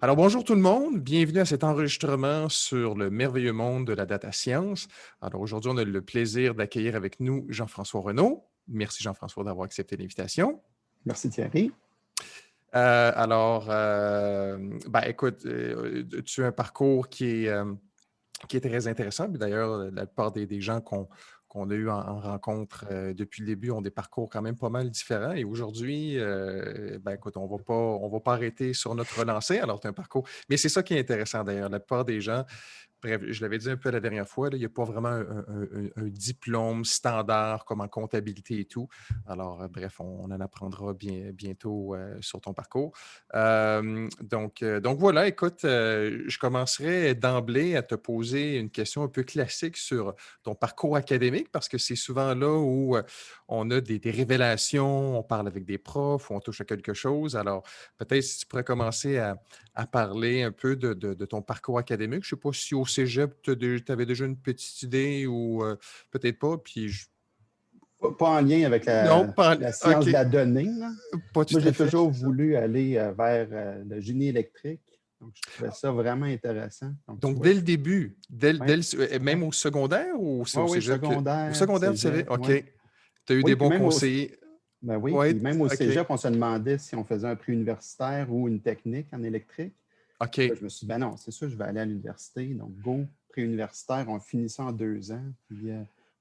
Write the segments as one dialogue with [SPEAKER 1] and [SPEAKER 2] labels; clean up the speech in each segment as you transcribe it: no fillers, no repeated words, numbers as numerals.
[SPEAKER 1] Alors, bonjour tout le monde, bienvenue à cet enregistrement sur le merveilleux monde de la data science. Alors, aujourd'hui, on a le plaisir d'accueillir avec nous Jean-François Renaud. Merci Jean-François d'avoir accepté l'invitation.
[SPEAKER 2] Merci Thierry.
[SPEAKER 1] Écoute, tu as un parcours qui est très intéressant. Puis d'ailleurs, la plupart des gens qu'on a eu en rencontre depuis le début ont des parcours quand même pas mal différents. Et aujourd'hui, écoute, on va pas arrêter sur notre lancée. Alors, tu as un parcours. Mais c'est ça qui est intéressant d'ailleurs. La plupart des gens, bref, je l'avais dit un peu la dernière fois, là, il n'y a pas vraiment un diplôme standard comme en comptabilité et tout. Alors, bref, on en apprendra bientôt sur ton parcours. Donc voilà, écoute, je commencerai d'emblée à te poser une question un peu classique sur ton parcours académique parce que c'est souvent là où on a des révélations, on parle avec des profs, on touche à quelque chose. Alors, peut-être si tu pourrais commencer à parler un peu de ton parcours académique. Je ne sais pas si au cégep, tu avais déjà une petite idée ou peut-être pas.
[SPEAKER 2] Pas en lien avec
[SPEAKER 1] Non, pas.
[SPEAKER 2] la science
[SPEAKER 1] OK,
[SPEAKER 2] de la donnée, là.
[SPEAKER 1] pas tout
[SPEAKER 2] Moi,
[SPEAKER 1] à
[SPEAKER 2] j'ai
[SPEAKER 1] fait.
[SPEAKER 2] toujours voulu aller vers le génie électrique. Donc, je trouvais ça vraiment intéressant. Donc, tu
[SPEAKER 1] Donc,
[SPEAKER 2] vois,
[SPEAKER 1] dès le début,
[SPEAKER 2] ouais,
[SPEAKER 1] même au secondaire ou c'est
[SPEAKER 2] ouais,
[SPEAKER 1] au
[SPEAKER 2] oui,
[SPEAKER 1] cégep que. Au
[SPEAKER 2] secondaire,
[SPEAKER 1] secondaire, tu savais?
[SPEAKER 2] cégep,
[SPEAKER 1] OK.
[SPEAKER 2] oui.
[SPEAKER 1] Tu as eu
[SPEAKER 2] Oui,
[SPEAKER 1] des
[SPEAKER 2] puis
[SPEAKER 1] bons
[SPEAKER 2] même au,
[SPEAKER 1] conseillers.
[SPEAKER 2] ben oui,
[SPEAKER 1] Oui,
[SPEAKER 2] puis même au
[SPEAKER 1] OK.
[SPEAKER 2] cégep, on se demandait si on faisait un prix universitaire ou une technique en électrique. Là,
[SPEAKER 1] OK.
[SPEAKER 2] je me suis dit, ben non, c'est ça, je vais aller à l'université. Donc, go, prix universitaire, on finit ça en 2 ans, puis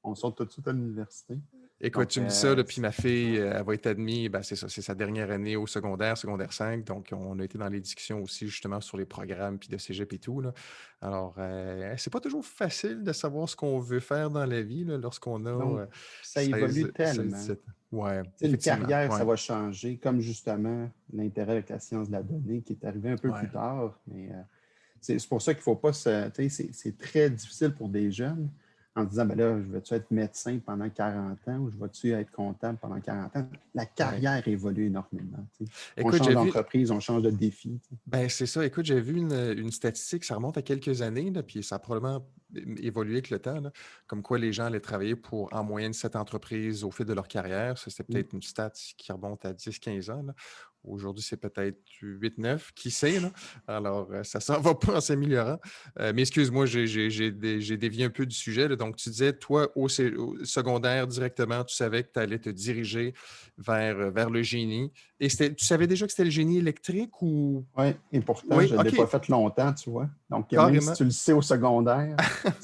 [SPEAKER 2] on saute tout de suite à l'université.
[SPEAKER 1] Écoute,
[SPEAKER 2] Donc,
[SPEAKER 1] tu me dis ça, là, puis ma fille, elle va être admise, ben, c'est ça, c'est sa dernière année au secondaire, secondaire 5. Donc, on a été dans les discussions aussi, justement, sur les programmes, puis de cégep et tout, là. Alors, c'est pas toujours facile de savoir ce qu'on veut faire dans la vie, là, lorsqu'on
[SPEAKER 2] donc,
[SPEAKER 1] a
[SPEAKER 2] ça
[SPEAKER 1] 16,
[SPEAKER 2] évolue
[SPEAKER 1] 16,
[SPEAKER 2] tellement.
[SPEAKER 1] 17 ans. Ouais,
[SPEAKER 2] Tu sais, une
[SPEAKER 1] effectivement.
[SPEAKER 2] carrière,
[SPEAKER 1] Ouais,
[SPEAKER 2] ça va changer, comme justement l'intérêt avec la science de la donnée qui est arrivé un peu
[SPEAKER 1] ouais.
[SPEAKER 2] plus tard. Mais c'est pour ça qu'il ne faut pas se. Tu sais, c'est très difficile pour des jeunes en se disant, ben là, je vais-tu être médecin pendant 40 ans ou je vais-tu être comptable pendant 40 ans? La
[SPEAKER 1] Ouais.
[SPEAKER 2] carrière évolue énormément. Tu sais. On
[SPEAKER 1] Écoute,
[SPEAKER 2] change
[SPEAKER 1] j'ai vu,
[SPEAKER 2] d'entreprise, on change de défi. Tu sais.
[SPEAKER 1] ben, c'est ça. Écoute, j'ai vu une statistique, ça remonte à quelques années, là, puis ça a probablement évolué avec le temps, là, comme quoi les gens allaient travailler pour en moyenne 7 entreprises au fil de leur carrière. Ça, c'était
[SPEAKER 2] Mm.
[SPEAKER 1] peut-être une stat qui remonte à 10, 15 ans, là. Aujourd'hui, c'est peut-être 8, 9, qui sait, là. Alors, ça s'en va pas en s'améliorant. Mais excuse-moi, j'ai dévié un peu du sujet, là. Donc, tu disais, toi, au secondaire, directement, tu savais que tu allais te diriger vers le génie. Et tu savais déjà que c'était le génie électrique ou.
[SPEAKER 2] Oui, et pourtant,
[SPEAKER 1] Oui,
[SPEAKER 2] je ne l'ai
[SPEAKER 1] OK,
[SPEAKER 2] pas fait longtemps, tu vois. Donc, même si
[SPEAKER 1] carrément.
[SPEAKER 2] tu le sais au secondaire,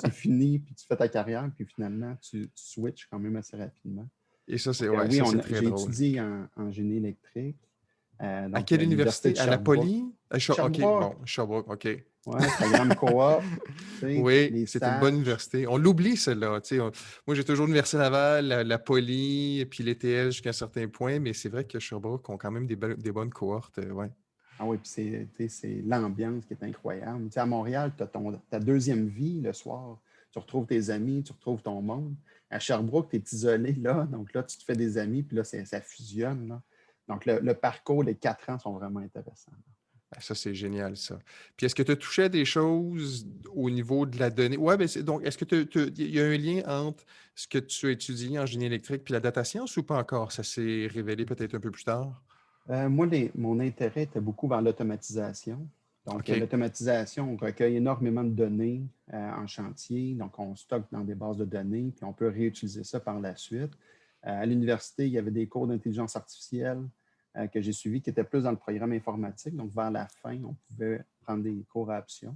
[SPEAKER 2] tu finis, puis tu fais ta carrière, puis finalement, tu switches quand même assez rapidement.
[SPEAKER 1] Et ça,
[SPEAKER 2] Donc,
[SPEAKER 1] ouais,
[SPEAKER 2] oui,
[SPEAKER 1] ça, c'est très
[SPEAKER 2] j'ai
[SPEAKER 1] drôle.
[SPEAKER 2] étudié en génie électrique,
[SPEAKER 1] À
[SPEAKER 2] donc
[SPEAKER 1] quelle
[SPEAKER 2] à l'Université de
[SPEAKER 1] université? À la
[SPEAKER 2] Sherbrooke.
[SPEAKER 1] Poly? OK,
[SPEAKER 2] Sherbrooke,
[SPEAKER 1] bon, Sherbrooke, OK.
[SPEAKER 2] ouais, programme coop, tu sais,
[SPEAKER 1] Oui,
[SPEAKER 2] les
[SPEAKER 1] c'est une bonne
[SPEAKER 2] stages.
[SPEAKER 1] université. On l'oublie, celle-là. Tu sais, moi, j'ai toujours l'Université Laval, la Poly, puis l'ETS jusqu'à un certain point, mais c'est vrai que Sherbrooke ont quand même des bonnes cohortes. Ouais.
[SPEAKER 2] Ah oui, puis c'est l'ambiance qui est incroyable. Tu sais, à Montréal, tu as ta deuxième vie le soir. Tu retrouves tes amis, tu retrouves ton monde. À Sherbrooke, tu es isolé là. Donc là, tu te fais des amis, puis là, ça fusionne. Là. Donc le parcours, les 4 ans sont vraiment intéressants.
[SPEAKER 1] Ben, ça, c'est génial, ça. Puis est-ce que tu as touché à des choses au niveau de la donnée? Oui, ben donc, est-ce que il y a un lien entre ce que tu as étudié en génie électrique puis la data science ou pas encore? Ça s'est révélé peut-être un peu plus tard?
[SPEAKER 2] Moi, mon intérêt était beaucoup vers l'automatisation. Donc,
[SPEAKER 1] OK.
[SPEAKER 2] l'automatisation, on recueille énormément de données en chantier. Donc, on stocke dans des bases de données, puis on peut réutiliser ça par la suite. À l'université, il y avait des cours d'intelligence artificielle que j'ai suivis qui étaient plus dans le programme informatique. Donc, vers la fin, on pouvait prendre des cours à option.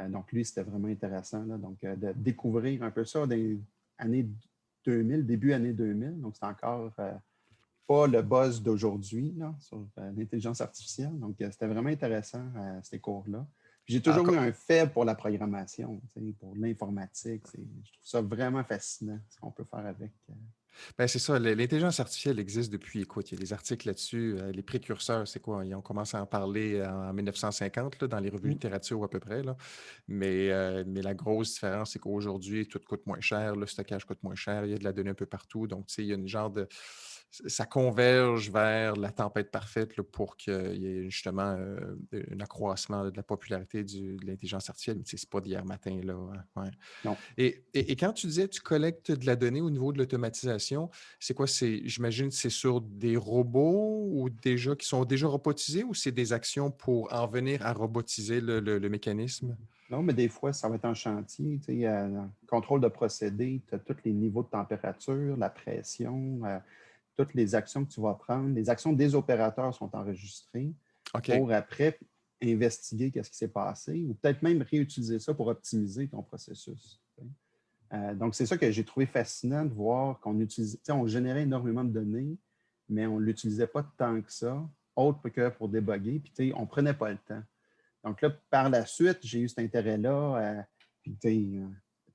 [SPEAKER 2] Donc, lui, c'était vraiment intéressant. Là. Donc, de découvrir un peu ça dans les années 2000, début années 2000. Donc, c'est encore pas le buzz d'aujourd'hui là, sur l'intelligence artificielle. Donc, c'était vraiment intéressant, ces cours-là. J'ai toujours eu un faible pour la programmation, pour l'informatique. Je trouve ça vraiment fascinant, ce qu'on peut faire avec.
[SPEAKER 1] Ben, c'est ça, l'intelligence artificielle existe depuis, écoute, il y a des articles là-dessus. Les précurseurs, c'est quoi? Ils ont commencé à en parler en 1950 là, dans les revues
[SPEAKER 2] Mm.
[SPEAKER 1] littérature à peu près. Là. Mais la grosse différence, c'est qu'aujourd'hui, tout coûte moins cher, le stockage coûte moins cher, il y a de la donnée un peu partout. Donc, tu sais, il y a une genre de. ça converge vers la tempête parfaite là, pour qu'il y ait justement un accroissement là, de la popularité de l'intelligence artificielle. Mais tu sais, c'est pas d'hier matin, là. Hein, ouais.
[SPEAKER 2] Non.
[SPEAKER 1] Et quand tu disais que tu collectes de la donnée au niveau de l'automatisation, c'est quoi? J'imagine que c'est sur des robots ou déjà qui sont déjà robotisés ou c'est des actions pour en venir à robotiser le mécanisme?
[SPEAKER 2] Non, mais des fois, ça va être en chantier. Tu sais, contrôle de procédé, tu as tous les niveaux de température, la pression, toutes les actions que tu vas prendre. Les actions des opérateurs sont enregistrées
[SPEAKER 1] OK.
[SPEAKER 2] pour après investiguer qu'est-ce qui s'est passé ou peut-être même réutiliser ça pour optimiser ton processus. Donc, c'est ça que j'ai trouvé fascinant de voir qu'on utilisait, on générait énormément de données, mais on ne l'utilisait pas tant que ça, autre que pour débugger, puis on ne prenait pas le temps. Donc là, par la suite, j'ai eu cet intérêt-là. Puis,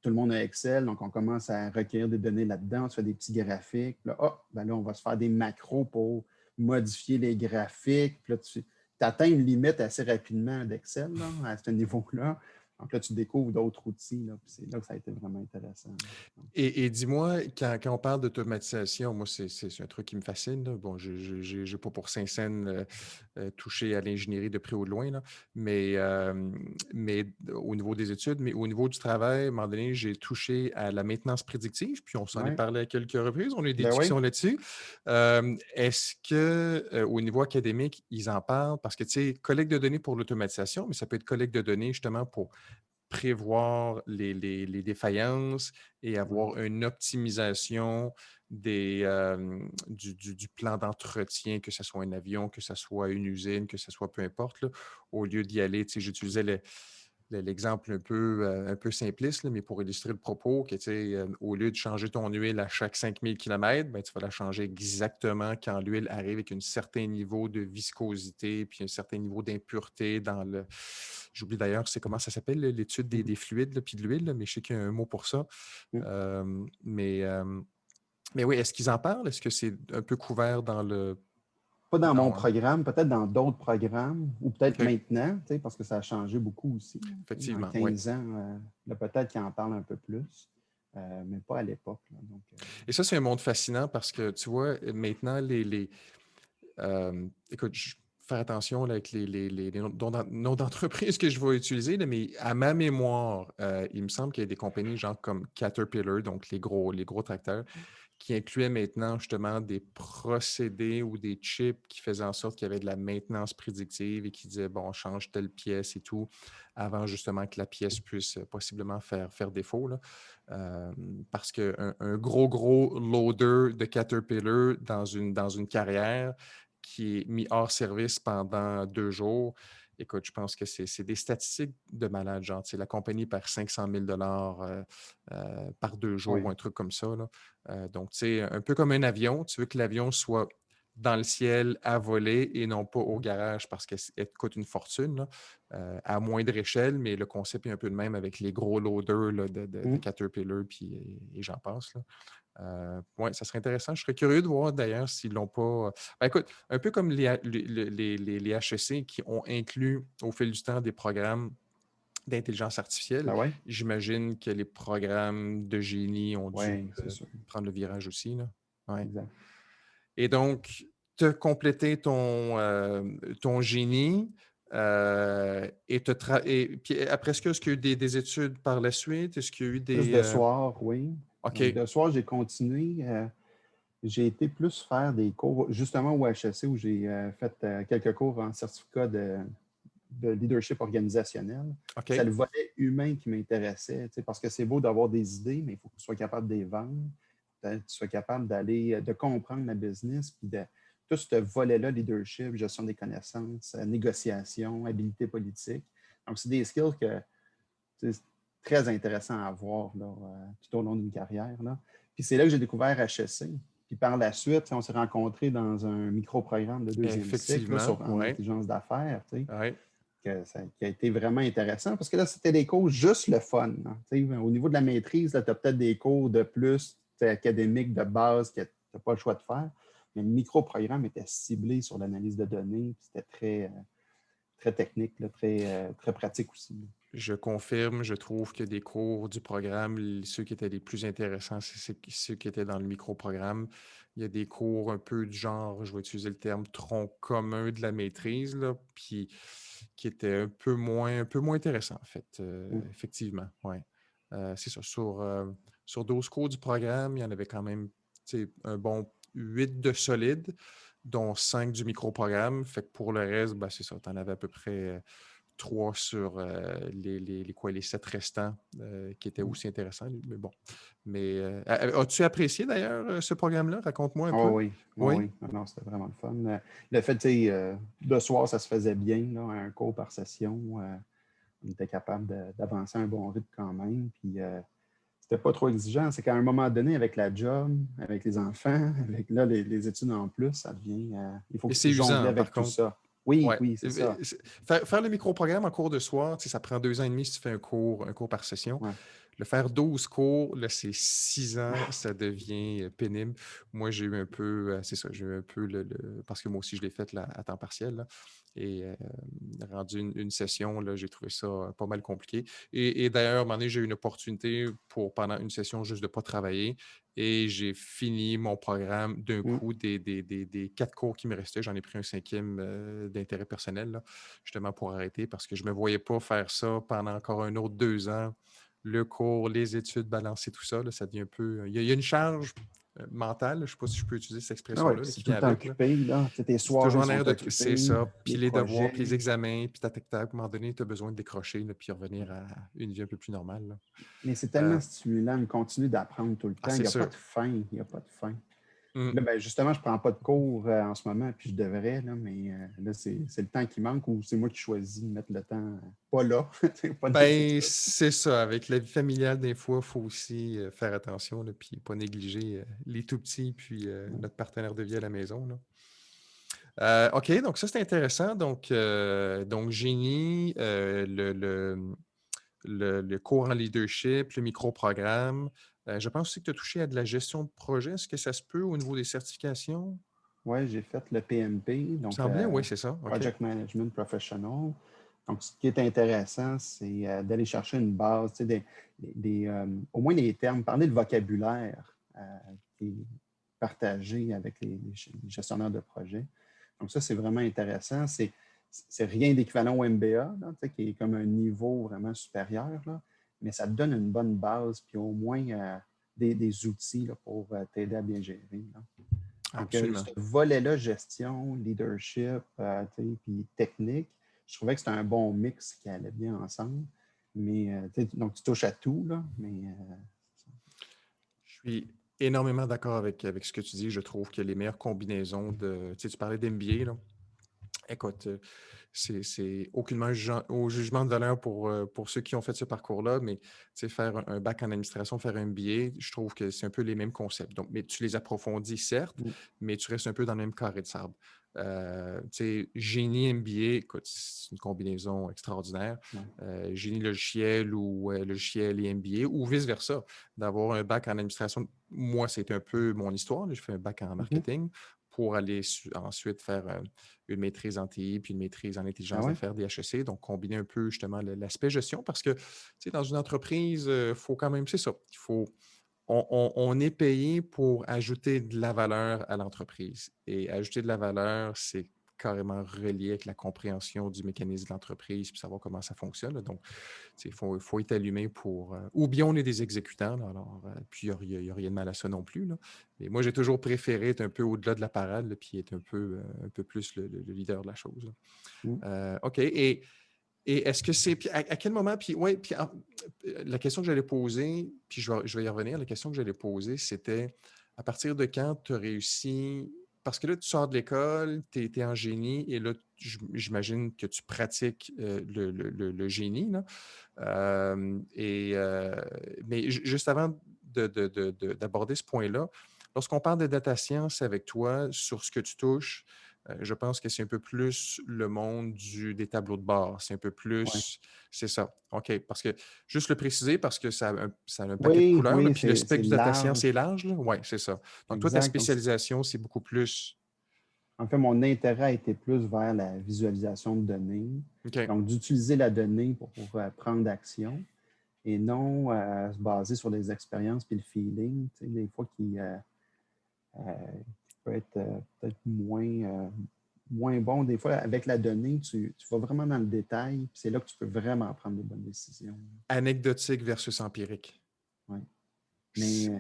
[SPEAKER 2] tout le monde a Excel, donc on commence à recueillir des données là-dedans, on se fait des petits graphiques. Puis là, ben là, on va se faire des macros pour modifier les graphiques. Puis là, tu atteins une limite assez rapidement d'Excel à ce niveau-là. Donc là, tu découvres d'autres outils. Là, puis c'est là que ça a été vraiment intéressant.
[SPEAKER 1] Et dis-moi, quand on parle d'automatisation, moi, c'est un truc qui me fascine. Là. Bon, je n'ai pas pour Saint-Saëns touché à l'ingénierie de près ou de loin, là, mais au niveau des études, mais au niveau du travail, à un moment donné, j'ai touché à la maintenance prédictive, puis on s'en est
[SPEAKER 2] Oui,
[SPEAKER 1] parlé à quelques reprises, on a eu des
[SPEAKER 2] ben oui.
[SPEAKER 1] discussions là-dessus. Est-ce que au niveau académique, ils en parlent? Parce que, tu sais, collecte de données pour l'automatisation, mais ça peut être collecte de données justement pour prévoir les défaillances et
[SPEAKER 2] Oui.
[SPEAKER 1] avoir une optimisation du plan d'entretien, que ce soit un avion, que ce soit une usine, que ce soit peu importe, là, au lieu d'y aller. Tu sais, j'utilisais l'exemple un peu simpliste, là, mais pour illustrer le propos, que, tu sais, au lieu de changer ton huile à chaque 5000 km, ben, tu vas la changer exactement quand l'huile arrive avec un certain niveau de viscosité puis un certain niveau d'impureté dans le. J'oublie d'ailleurs, c'est comment ça s'appelle, là, l'étude des fluides là, puis de l'huile, là, mais je sais qu'il y a un mot pour ça.
[SPEAKER 2] Mhm.
[SPEAKER 1] Euh, mais, euh, mais oui, est-ce qu'ils en parlent? Est-ce que c'est un peu couvert dans le.
[SPEAKER 2] Pas dans mon
[SPEAKER 1] Dans.
[SPEAKER 2] programme, peut-être dans d'autres programmes, ou peut-être
[SPEAKER 1] OK,
[SPEAKER 2] maintenant, parce que ça a changé beaucoup aussi. En
[SPEAKER 1] effectivement, oui.
[SPEAKER 2] 15 ans, là, peut-être qu'ils en parlent un peu plus, mais pas à l'époque. Donc,
[SPEAKER 1] Et ça, c'est un monde fascinant parce que, tu vois, maintenant, écoute, faire attention là, avec les noms d'entreprise que je vais utiliser, là, mais à ma mémoire, il me semble qu'il y a des compagnies genre comme Caterpillar, donc les gros tracteurs, qui incluaient maintenant justement des procédés ou des chips qui faisaient en sorte qu'il y avait de la maintenance prédictive et qui disaient, bon, on change telle pièce et tout, avant justement que la pièce puisse possiblement faire défaut. Là. Euh, Parce qu'un gros loader de Caterpillar dans une carrière qui est mis hors service pendant 2 jours, écoute, je pense que c'est des statistiques de malade. Genre, la compagnie perd 500 000 par 2 jours,
[SPEAKER 2] oui,
[SPEAKER 1] un truc comme ça. Là. Donc, tu sais, un peu comme un avion, tu veux que l'avion soit dans le ciel à voler et non pas au garage parce qu'elle coûte une fortune là, à moindre échelle, mais le concept est un peu le même avec les gros loaders là, de
[SPEAKER 2] mm,
[SPEAKER 1] Caterpillar et j'en passe. Là. Oui, ça serait intéressant. Je serais curieux de voir d'ailleurs s'ils l'ont pas. Ben, écoute, un peu comme les HEC qui ont inclus au fil du temps des programmes d'intelligence artificielle,
[SPEAKER 2] ben oui,
[SPEAKER 1] j'imagine que les programmes de génie ont dû
[SPEAKER 2] oui, c'est sûr,
[SPEAKER 1] prendre le virage aussi. Là. Ouais.
[SPEAKER 2] exact.
[SPEAKER 1] Et donc, tu as complété ton génie et puis après, est-ce qu'il y a eu des études par la suite? Est-ce qu'il y a eu
[SPEAKER 2] Plus
[SPEAKER 1] des.
[SPEAKER 2] de soir, oui. Donc,
[SPEAKER 1] OK.
[SPEAKER 2] de soir, j'ai continué. J'ai été plus faire des cours, justement au HEC, où j'ai fait quelques cours en certificat de leadership organisationnel. C'est
[SPEAKER 1] OK.
[SPEAKER 2] le volet humain qui m'intéressait, parce que c'est beau d'avoir des idées, mais il faut que tu sois capable de les vendre, que tu sois capable d'aller, de comprendre la business, puis de tout ce volet-là, leadership, gestion des connaissances, négociation, habileté politique. Donc, c'est des skills que c'est très intéressant à avoir là, tout au long d'une carrière. Là. Puis c'est là que j'ai découvert HEC. Puis par la suite, on s'est rencontrés dans un micro-programme de deuxième cycle là,
[SPEAKER 1] Effectivement,
[SPEAKER 2] en
[SPEAKER 1] oui.
[SPEAKER 2] intelligence d'affaires,
[SPEAKER 1] Ouais.
[SPEAKER 2] qui a été vraiment intéressant parce que là, c'était des cours juste le fun. Hein, au niveau de la maîtrise, tu as peut-être des cours de plus académiques de base que tu n'as pas le choix de faire. Mais le micro-programme était ciblé sur l'analyse de données. C'était très technique, là, très pratique aussi.
[SPEAKER 1] Je confirme, je trouve que des cours du programme, ceux qui étaient les plus intéressants, c'est ceux qui étaient dans le micro-programme. Il y a des cours un peu du genre, je vais utiliser le terme tronc commun de la maîtrise, là, puis qui étaient un peu moins intéressants, en fait,
[SPEAKER 2] Mm.
[SPEAKER 1] effectivement. Ouais. C'est ça. Sur 12 cours du programme, il y en avait quand même un bon 8 de solides, dont 5 du micro-programme. Fait que pour le reste, ben, c'est ça, tu en avais à peu près 3 sur les 7 restants qui étaient aussi intéressants. Mais bon. Mais as-tu apprécié d'ailleurs ce programme-là? Raconte-moi un
[SPEAKER 2] Oh
[SPEAKER 1] peu.
[SPEAKER 2] oui, oh
[SPEAKER 1] Oui?
[SPEAKER 2] oui. Non, c'était vraiment le fun. Le fait, tu sais, de soir, ça se faisait bien, là, un cours par session. On était capable d'avancer à un bon rythme quand même. Puis, c'était pas trop exigeant. C'est qu'à un moment donné, avec la job, avec les enfants, avec là, les études en plus, ça devient. Il faut
[SPEAKER 1] Et
[SPEAKER 2] que
[SPEAKER 1] c'est
[SPEAKER 2] tu jongles
[SPEAKER 1] usant, par
[SPEAKER 2] avec tout
[SPEAKER 1] contre.
[SPEAKER 2] ça. Oui,
[SPEAKER 1] Ouais.
[SPEAKER 2] oui, c'est ça.
[SPEAKER 1] Faire le micro-programme en cours de soir, ça prend 2 ans et demi si tu fais un cours par session.
[SPEAKER 2] Ouais.
[SPEAKER 1] Le faire 12 cours, là, c'est 6 ans, ça devient pénible. Moi, j'ai eu un peu, c'est ça, j'ai eu un peu parce que moi aussi, je l'ai fait là, à temps partiel. Là, et rendu une session, là, j'ai trouvé ça pas mal compliqué. Et d'ailleurs, à un moment donné, j'ai eu une opportunité pour, pendant une session, juste de ne pas travailler. Et j'ai fini mon programme d'un
[SPEAKER 2] Mm.
[SPEAKER 1] coup des 4 cours qui me restaient. J'en ai pris un cinquième d'intérêt personnel, là, justement pour arrêter parce que je ne me voyais pas faire ça pendant encore un autre 2 ans. Le cours, les études, balancer tout ça, là, ça devient un peu. Il y a une charge mentale, je ne sais pas si je peux utiliser cette
[SPEAKER 2] Ah ouais,
[SPEAKER 1] expression-là,
[SPEAKER 2] puis
[SPEAKER 1] là,
[SPEAKER 2] c'est
[SPEAKER 1] qui
[SPEAKER 2] tout
[SPEAKER 1] vient
[SPEAKER 2] le temps
[SPEAKER 1] avec. Là.
[SPEAKER 2] occupé, là. Tu sais, tes
[SPEAKER 1] C'est
[SPEAKER 2] soirées
[SPEAKER 1] toujours en
[SPEAKER 2] sont
[SPEAKER 1] air de. C'est
[SPEAKER 2] occupées,
[SPEAKER 1] ça. Puis
[SPEAKER 2] les
[SPEAKER 1] les devoirs, puis les
[SPEAKER 2] projets.
[SPEAKER 1] examens, puis tac, tac, tac. À un moment donné, tu as besoin de décrocher, là, puis revenir à une vie un peu plus normale. Là.
[SPEAKER 2] Mais c'est
[SPEAKER 1] Euh,
[SPEAKER 2] tellement stimulant de continuer d'apprendre tout le temps. Il
[SPEAKER 1] c'est
[SPEAKER 2] n'y a pas
[SPEAKER 1] sûr.
[SPEAKER 2] de fin. Il n'y a pas de fin.
[SPEAKER 1] Mm.
[SPEAKER 2] Là, ben, justement, je ne prends pas de cours en ce moment, puis je devrais, là, mais là, c'est le temps qui manque ou c'est moi qui choisis de mettre le temps pas là, pas dans les
[SPEAKER 1] Ben,
[SPEAKER 2] études.
[SPEAKER 1] c'est ça. Avec la vie familiale, des fois, il faut aussi faire attention, là, puis pas négliger les tout petits, puis
[SPEAKER 2] Ouais.
[SPEAKER 1] notre partenaire de vie à la maison. Là. OK, donc ça, c'est intéressant. Donc génie, le cours en leadership, le micro-programme. Je pense aussi que tu as touché à de la gestion de projet. Est-ce que ça se peut au niveau des certifications?
[SPEAKER 2] Ouais, j'ai fait le PMP,
[SPEAKER 1] Il me
[SPEAKER 2] donc
[SPEAKER 1] semblait, oui, c'est ça. OK.
[SPEAKER 2] Project Management Professional. Donc, ce qui est intéressant, c'est d'aller chercher une base, tu sais, au moins les termes, parler de vocabulaire qui est partagé avec les gestionnaires de projet. Donc, ça, c'est vraiment intéressant. C'est rien d'équivalent au MBA, là, tu sais, qui est comme un niveau vraiment supérieur, là, mais ça te donne une bonne base, puis au moins des outils là, pour t'aider à bien gérer. Là. Donc,
[SPEAKER 1] Absolument.
[SPEAKER 2] ce volet-là, gestion, leadership, puis technique, je trouvais que c'était un bon mix qui allait bien ensemble. Mais, donc, tu touches à tout, là, mais
[SPEAKER 1] Je suis énormément d'accord avec ce que tu dis. Je trouve que les meilleures combinaisons de. Tu sais, tu parlais d'MBA, là. Écoute, c'est aucunement au jugement de valeur pour ceux qui ont fait ce parcours-là, mais tu sais, faire un bac en administration, faire un MBA, je trouve que c'est un peu les mêmes concepts. Donc, mais tu les approfondis, certes, mais tu restes un peu dans le même carré de sable. Tu sais, génie MBA, écoute, c'est une combinaison extraordinaire.
[SPEAKER 2] ouais.
[SPEAKER 1] Génie logiciel ou logiciel et MBA, ou vice-versa, d'avoir un bac en administration. Moi, c'était un peu mon histoire. J'ai fait un bac en
[SPEAKER 2] Mhm.
[SPEAKER 1] marketing pour aller ensuite faire une maîtrise en TI puis une maîtrise en
[SPEAKER 2] Ah
[SPEAKER 1] intelligence
[SPEAKER 2] ouais?
[SPEAKER 1] d'affaires DHEC. Donc, combiner un peu justement l'aspect gestion parce que, tu sais, dans une entreprise, il faut quand même, c'est ça, on est payé pour ajouter de la valeur à l'entreprise. Et ajouter de la valeur, c'est carrément relié avec la compréhension du mécanisme de l'entreprise puis savoir comment ça fonctionne. Là. Donc, il faut être allumé pour. Ou bien on est des exécutants, là, alors, puis il n'y a, rien de mal à ça non plus. Là. Mais moi, j'ai toujours préféré être un peu au-delà de la parade, là, puis être un peu plus le leader de la chose. Là.
[SPEAKER 2] Mm.
[SPEAKER 1] OK. Et est-ce que c'est. Puis à quel moment. Puis, ouais, puis la question que j'allais poser, puis je vais y revenir, la question que j'allais poser, c'était à partir de quand tu as réussi. Parce que là, tu sors de l'école, tu es en génie, et là, j'imagine que tu pratiques le génie. Là. Mais juste avant d'aborder ce point-là, lorsqu'on parle de data science avec toi, sur ce que tu touches, je pense que c'est un peu plus le monde des tableaux de bord. C'est un peu
[SPEAKER 2] Ouais.
[SPEAKER 1] plus. C'est ça. OK. Parce que, juste le préciser, parce que ça a un paquet de
[SPEAKER 2] Oui,
[SPEAKER 1] couleurs, là,
[SPEAKER 2] oui,
[SPEAKER 1] puis le
[SPEAKER 2] c'est
[SPEAKER 1] spectre du data science est
[SPEAKER 2] large.
[SPEAKER 1] large. Oui, c'est ça. Donc, toi, ta
[SPEAKER 2] Exact. Donc,
[SPEAKER 1] spécialisation, c'est beaucoup plus.
[SPEAKER 2] En fait, mon intérêt a été plus vers la visualisation de données,
[SPEAKER 1] OK.
[SPEAKER 2] donc d'utiliser la donnée pour prendre action et non se baser sur les expériences puis le feeling, tu sais, des fois qui peut être peut-être moins bon. Des fois, avec la donnée, tu vas vraiment dans le détail, puis c'est là que tu peux vraiment prendre des bonnes décisions.
[SPEAKER 1] Anecdotique versus empirique.
[SPEAKER 2] Ouais.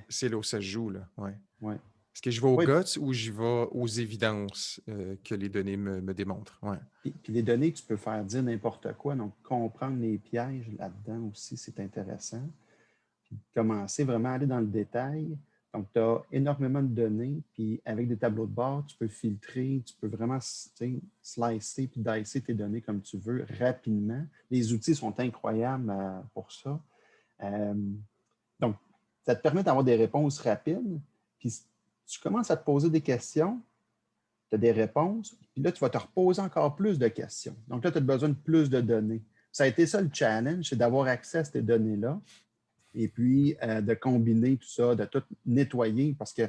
[SPEAKER 1] C'est là où ça se joue, là. Ouais.
[SPEAKER 2] Ouais.
[SPEAKER 1] Est-ce que je vais au
[SPEAKER 2] Oui,
[SPEAKER 1] guts ou j'y vais aux évidences que les données me démontrent? Ouais.
[SPEAKER 2] puis les données, tu peux faire dire n'importe quoi. Donc, comprendre les pièges là-dedans aussi, c'est intéressant. Puis commencer vraiment à aller dans le détail. Donc, tu as énormément de données, puis avec des tableaux de bord, tu peux filtrer, tu peux vraiment slicer puis dicer tes données comme tu veux rapidement. Les outils sont incroyables pour ça. Euh, donc, ça te permet d'avoir des réponses rapides. Puis, tu commences à te poser des questions, tu as des réponses, puis là, tu vas te reposer encore plus de questions. Donc là, tu as besoin de plus de données. Ça a été ça le challenge, c'est d'avoir accès à ces données-là et puis de combiner tout ça, de tout nettoyer parce que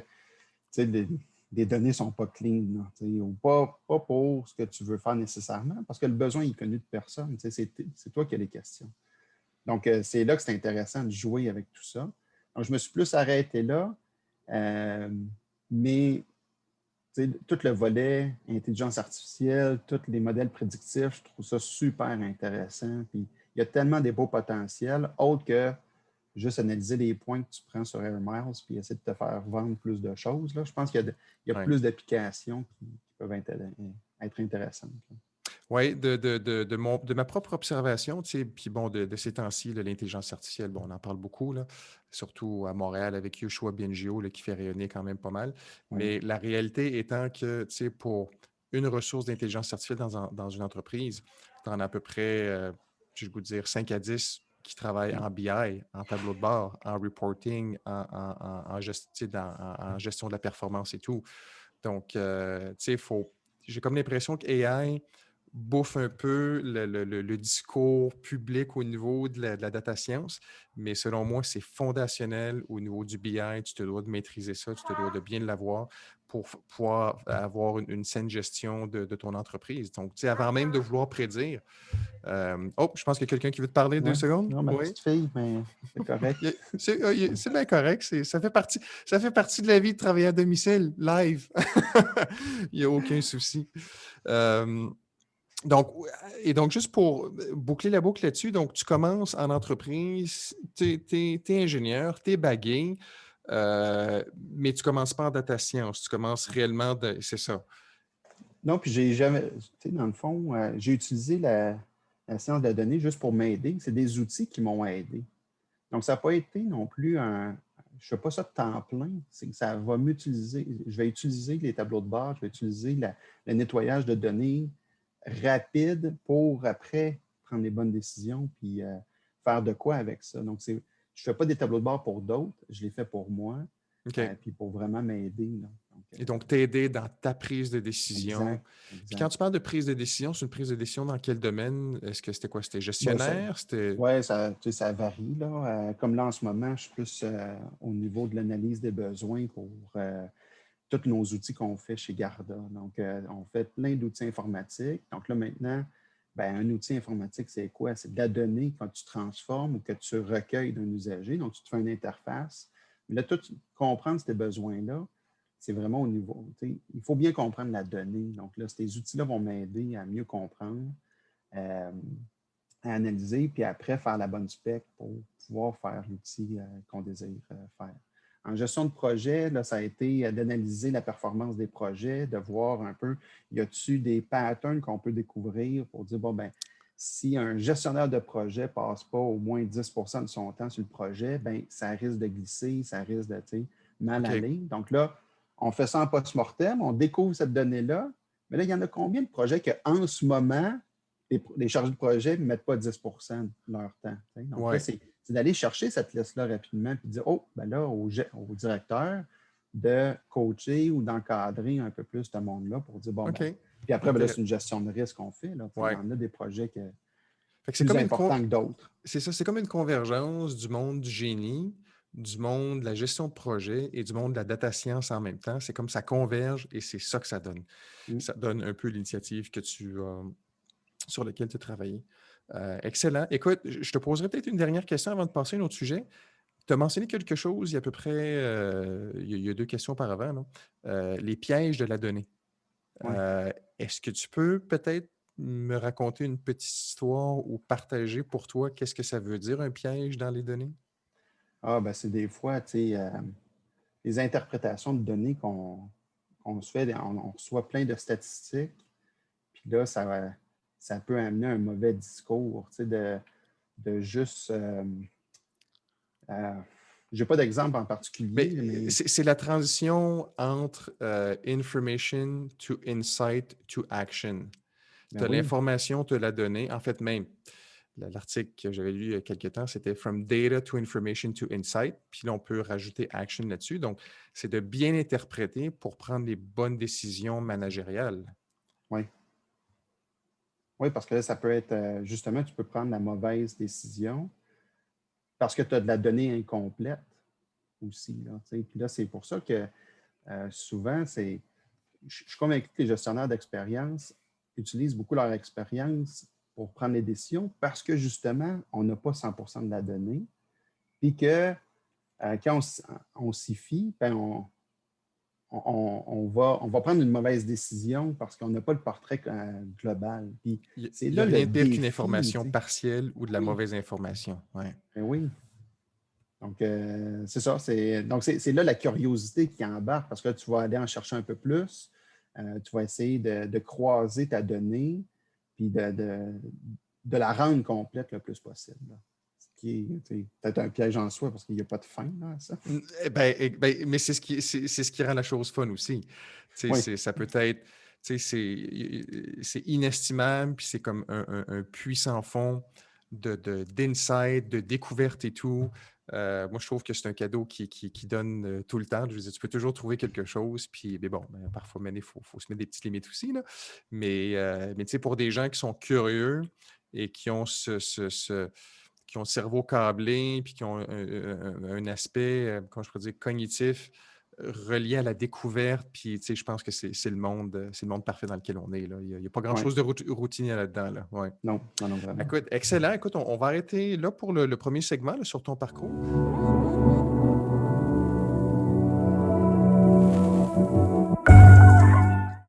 [SPEAKER 2] les données ne sont pas clean, là, ou pas pour ce que tu veux faire nécessairement parce que le besoin est connu de personne. C'est toi qui as les questions. Donc, c'est là que c'est intéressant de jouer avec tout ça. Donc, je me suis plus arrêté là, mais tout le volet intelligence artificielle, tous les modèles prédictifs, je trouve ça super intéressant. Puis, il y a tellement des beaux potentiels, autres que juste analyser les points que tu prends sur Air Miles puis essayer de te faire vendre plus de choses. Là. Je pense qu'il y a
[SPEAKER 1] Ouais.
[SPEAKER 2] plus d'applications qui peuvent être intéressantes.
[SPEAKER 1] Oui, de ma propre observation, puis bon, de ces temps-ci, l'intelligence artificielle, bon, on en parle beaucoup, là, surtout à Montréal avec Yoshua Bengio, là, qui fait rayonner quand même pas mal.
[SPEAKER 2] Oui.
[SPEAKER 1] Mais la réalité étant que, pour une ressource d'intelligence artificielle dans une entreprise, tu en as à peu près, je vais vous dire, 5 à 10 qui travaillent en BI, en tableau de bord, en reporting, en gestion de la performance et tout. Donc, j'ai comme l'impression que AI bouffe un peu le discours public au niveau de la data science, mais selon moi, c'est fondationnel au niveau du BI. Tu te dois de maîtriser ça, tu te dois de bien l'avoir pour pouvoir avoir une saine gestion de ton entreprise. Donc, avant même de vouloir prédire. Je pense qu'il y a quelqu'un qui veut te parler 2 secondes.
[SPEAKER 2] Non, ma
[SPEAKER 1] Oui.
[SPEAKER 2] petite fille, mais c'est correct.
[SPEAKER 1] C'est bien correct. Ça fait partie de la vie de travailler à domicile, live. Il n'y a aucun souci. Donc, juste pour boucler la boucle là-dessus, donc tu commences en entreprise, tu es ingénieur, tu es bagué, mais tu ne commences pas en data science, tu commences réellement, c'est ça.
[SPEAKER 2] Non, puis j'ai jamais, dans le fond, j'ai utilisé la science de la donnée juste pour m'aider. C'est des outils qui m'ont aidé. Donc, ça n'a pas été non plus je ne fais pas ça de temps plein. C'est que ça va m'utiliser. Je vais utiliser les tableaux de bord, je vais utiliser le nettoyage de données rapide pour après prendre les bonnes décisions puis faire de quoi avec ça. Donc, je ne fais pas des tableaux de bord pour d'autres, je les fais pour moi,
[SPEAKER 1] OK.
[SPEAKER 2] puis pour vraiment m'aider.
[SPEAKER 1] Et donc, t'aider dans ta prise de décision. Puis quand
[SPEAKER 2] Exact.
[SPEAKER 1] tu parles de prise de décision, c'est une prise de décision dans quel domaine? Est-ce que c'était quoi? C'était gestionnaire?
[SPEAKER 2] Oui, ça varie. Là. Comme là, en ce moment, je suis plus au niveau de l'analyse des besoins pour tous nos outils qu'on fait chez Garda. Donc, on fait plein d'outils informatiques. Donc là, maintenant, un outil informatique, c'est quoi? C'est de la donnée que tu transformes ou que tu recueilles d'un usager. Donc, tu te fais une interface. Mais là, tout comprendre ces besoins-là, c'est vraiment au niveau. Il faut bien comprendre la donnée. Donc là, ces outils-là vont m'aider à mieux comprendre, à analyser, puis après faire la bonne spec pour pouvoir faire l'outil qu'on désire faire. En gestion de projet, là, ça a été d'analyser la performance des projets, de voir un peu, y a-t-il des patterns qu'on peut découvrir pour dire, bon, si un gestionnaire de projet ne passe pas au moins 10 de son temps sur le projet, ça risque de glisser, ça risque de mal aller. Donc là, on fait ça en post-mortem, on découvre cette donnée-là, mais là, il y en a combien de projets qu'en ce moment, les chargés de projet ne mettent pas 10 de leur temps? Donc là, c'est d'aller chercher cette liste-là rapidement et de dire, au directeur de coacher ou d'encadrer un peu plus ce monde-là pour dire, puis après, là, c'est une gestion de risque qu'on fait. Là, il y en a des projets
[SPEAKER 1] c'est
[SPEAKER 2] plus importants que d'autres.
[SPEAKER 1] C'est ça, c'est comme une convergence du monde du génie du monde de la gestion de projet et du monde de la data science en même temps. C'est comme ça converge et c'est ça que ça donne.
[SPEAKER 2] Mm.
[SPEAKER 1] Ça donne un peu l'initiative sur laquelle tu as travaillé. Excellent. Écoute, je te poserai peut-être une dernière question avant de passer à un autre sujet. Tu as mentionné quelque chose il y a à peu près, il y a 2 questions auparavant, non? Les pièges de la donnée.
[SPEAKER 2] Ouais.
[SPEAKER 1] Est-ce que tu peux peut-être me raconter une petite histoire ou partager pour toi qu'est-ce que ça veut dire un piège dans les données?
[SPEAKER 2] Ah, ben c'est des fois, tu sais, les interprétations de données qu'on se fait, on reçoit plein de statistiques, puis là, ça peut amener un mauvais discours, tu sais, de juste. Je n'ai pas d'exemple en
[SPEAKER 1] Mais
[SPEAKER 2] particulier, mais
[SPEAKER 1] c'est la transition entre information to insight to action.
[SPEAKER 2] ben
[SPEAKER 1] Tu as
[SPEAKER 2] oui,
[SPEAKER 1] l'information, tu as la donnée. En fait, même, l'article que j'avais lu il y a quelques temps, c'était From data to information to insight. Puis là, on peut rajouter action là-dessus. Donc, c'est de bien interpréter pour prendre les bonnes décisions managériales.
[SPEAKER 2] oui. Oui, parce que là, ça peut être justement, tu peux prendre la mauvaise décision parce que tu as de la donnée incomplète aussi. Là, tu sais. Puis là, c'est pour ça que souvent, je suis convaincu que les gestionnaires d'expérience utilisent beaucoup leur expérience pour prendre les décisions parce que justement, on n'a pas 100 de la donnée. Puis que quand on s'y fie, ben on va prendre une mauvaise décision parce qu'on n'a pas le portrait global. Puis
[SPEAKER 1] Il
[SPEAKER 2] c'est
[SPEAKER 1] n'y a
[SPEAKER 2] là le
[SPEAKER 1] rien de pire qu'une
[SPEAKER 2] défi.
[SPEAKER 1] information
[SPEAKER 2] Tu sais.
[SPEAKER 1] partielle ou de la
[SPEAKER 2] Oui,
[SPEAKER 1] mauvaise information. Ouais.
[SPEAKER 2] ben oui. Donc, c'est ça. Donc, c'est là la curiosité qui embarque parce que là, tu vas aller en chercher un peu plus. Tu vas essayer de croiser ta donnée puis de la rendre complète le plus possible. Là. Ce qui est peut-être un piège en soi parce qu'il n'y a pas de fin là, à ça.
[SPEAKER 1] Mais c'est ce qui rend la chose fun aussi. Tu sais,
[SPEAKER 2] Oui,
[SPEAKER 1] ça peut être, tu sais, c'est inestimable, puis c'est comme un puits sans fond d'insight, de découverte et tout. Moi, je trouve que c'est un cadeau qui donne tout le temps. Je veux dire, tu peux toujours trouver quelque chose, puis mais bon, parfois, il faut se mettre des petites limites aussi, là. Mais tu sais, pour des gens qui sont curieux et qui ont qui ont le cerveau câblé, puis qui ont un aspect, comment je pourrais dire, cognitif relié à la découverte. Puis, tu sais, je pense que c'est le monde parfait dans lequel on est. Là. Il n'y a pas
[SPEAKER 2] oui.
[SPEAKER 1] grand-chose de routinier là-dedans. Là. Ouais.
[SPEAKER 2] Non, non, non, vraiment.
[SPEAKER 1] Écoute, excellent. Écoute, on va arrêter là pour le premier segment là, sur ton parcours.